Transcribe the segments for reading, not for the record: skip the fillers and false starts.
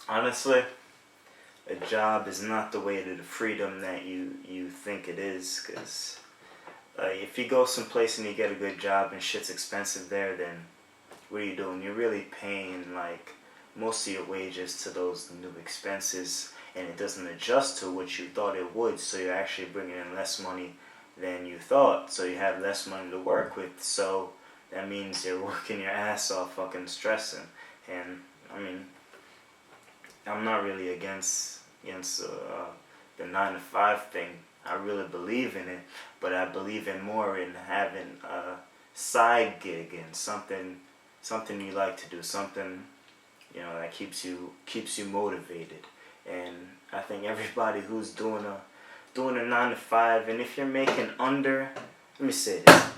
Honestly, a job is not the way to the freedom that you think it is. Cause if you go someplace and you get a good job and shit's expensive there, then what are you doing? You're really paying like most of your wages to those new expenses, and it doesn't adjust to what you thought it would. So you're actually bringing in less money than you thought. So you have less money to work with. So that means you're working your ass off, fucking stressing. And I mean, I'm not really against the 9 to 5 thing. I really believe in it, but I believe in more in having a side gig and something you like to do, something that keeps you motivated. And I think everybody who's doing a 9 to 5, and if you're making under, let me say this,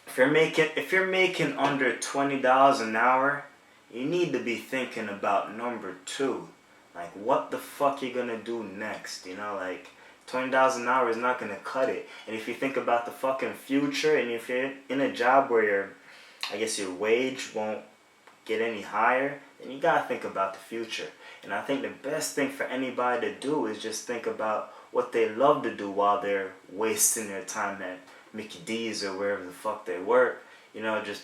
if you're making under $20 an hour, you need to be thinking about number two. Like, what the fuck you gonna do next? Like, $20 an hour is not gonna cut it. And if you think about the fucking future, and if you're in a job where I guess your wage won't get any higher, then you gotta think about the future. And I think the best thing for anybody to do is just think about what they love to do while they're wasting their time at Mickey D's or wherever the fuck they work. Just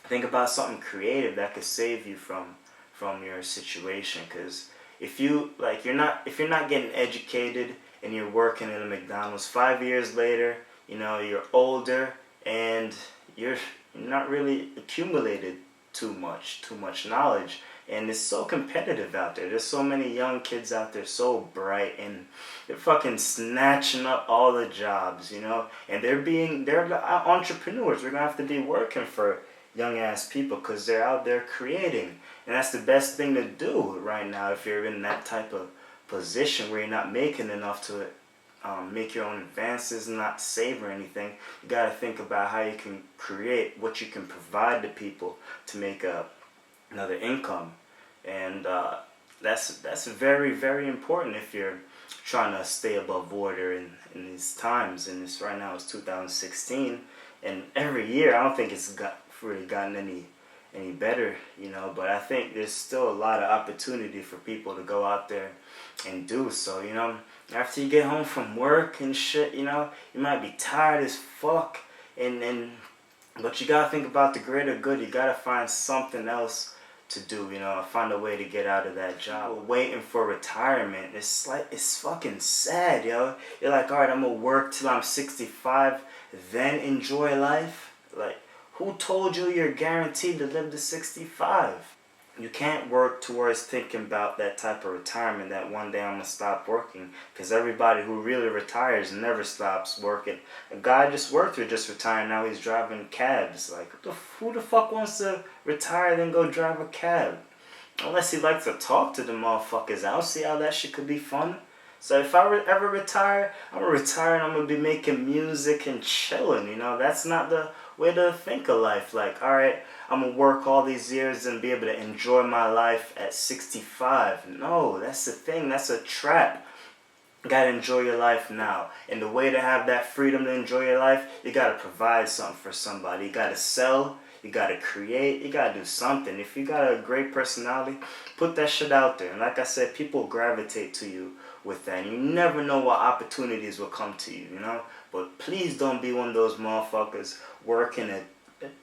think about something creative that could save you from your situation. Because if you're not getting educated and you're working at a McDonald's 5 years later, you're older and you're not really accumulated too much knowledge. And it's so competitive out there. There's so many young kids out there, so bright, and they're fucking snatching up all the jobs, and they're entrepreneurs. We're gonna have to be working for young ass people because they're out there creating. And that's the best thing to do right now if you're in that type of position where you're not making enough to make your own advances and not save or anything. You got to think about how you can create what you can provide to people to make another income. And that's very, very important if you're trying to stay above water in these times. And this right now is 2016, and every year I don't think it's really gotten any better, but I think there's still a lot of opportunity for people to go out there and do so. After you get home from work and shit, you might be tired as fuck, but you gotta think about the greater good. You gotta find something else to do, find a way to get out of that job. Waiting for retirement, it's fucking sad, yo. You're like, alright, I'm gonna work till I'm 65, then enjoy life. Like, who told you you're guaranteed to live to 65? You can't work towards thinking about that type of retirement, that one day I'm going to stop working. Because everybody who really retires never stops working. A guy I just worked with just retired, now he's driving cabs. Like, who the fuck wants to retire then go drive a cab? Unless he likes to talk to the motherfuckers. I don't see how that shit could be fun. So if I ever retire, I'm going to retire and I'm going to be making music and chilling. That's not the way to think of life. Like, alright, I'm going to work all these years and be able to enjoy my life at 65. No, that's the thing. That's a trap. You got to enjoy your life now. And the way to have that freedom to enjoy your life, you got to provide something for somebody. You got to sell. You got to create. You got to do something. If you got a great personality, put that shit out there. And like I said, people gravitate to you with that. And you never know what opportunities will come to you, But please don't be one of those motherfuckers working a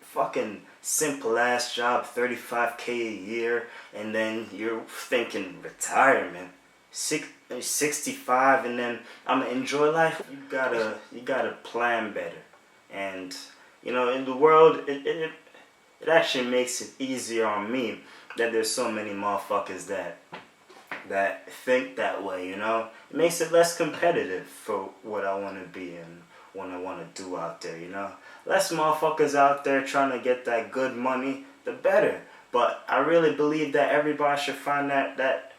fucking simple ass job, $35K a year, and then you're thinking retirement, 65, and then I'm gonna enjoy life. You gotta plan better. And in the world, it actually makes it easier on me that there's so many motherfuckers that think that way, It makes it less competitive for what I want to be and what I want to do out there, Less motherfuckers out there trying to get that good money, the better. But I really believe that everybody should find that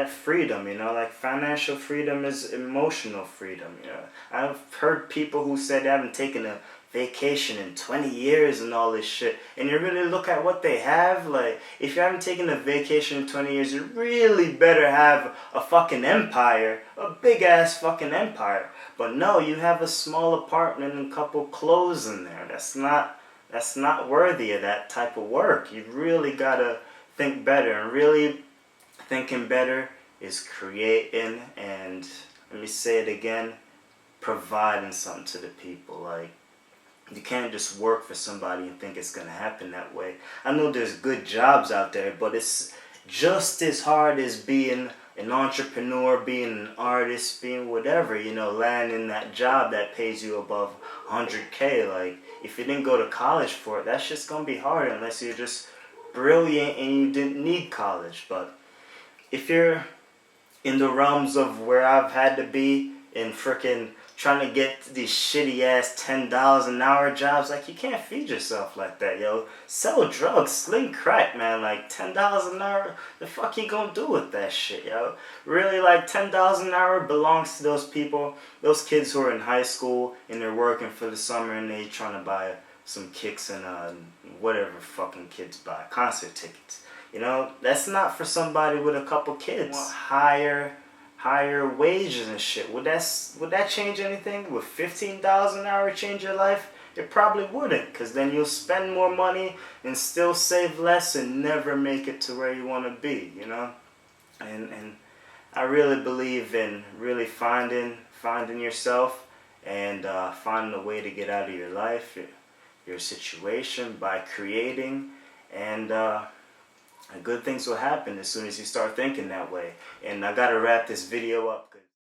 freedom, Like, financial freedom is emotional freedom, I've heard people who said they haven't taken a vacation in 20 years and all this shit, and you really look at what they have. Like, if you haven't taken a vacation in 20 years, you really better have a fucking empire, a big ass fucking empire. But no, you have a small apartment and a couple clothes in there. That's not worthy of that type of work. You really gotta think better and really thinking better is creating, and let me say it again, providing something to the people. Like, you can't just work for somebody and think it's gonna happen that way. I know there's good jobs out there, but it's just as hard as being an entrepreneur, being an artist, being whatever, landing that job that pays you above 100K. Like, if you didn't go to college for it, that's just gonna be hard unless you're just brilliant and you didn't need college. But if you're in the realms of where I've had to be in freaking trying to get these shitty ass $10 an hour jobs, like, you can't feed yourself like that, yo. Sell drugs, sling crack, man. Like, $10 an hour, the fuck you gonna do with that shit, yo? Really, like, $10 an hour belongs to those people, those kids who are in high school and they're working for the summer and they trying to buy some kicks and whatever fucking kids buy, concert tickets. That's not for somebody with a couple kids. Higher wages and shit. Would that change anything? Would $15 an hour change your life? It probably wouldn't, because then you'll spend more money and still save less and never make it to where you want to be, And I really believe in really finding yourself and finding a way to get out of your life, your situation, by creating, and good things will happen as soon as you start thinking that way. And I gotta wrap this video up.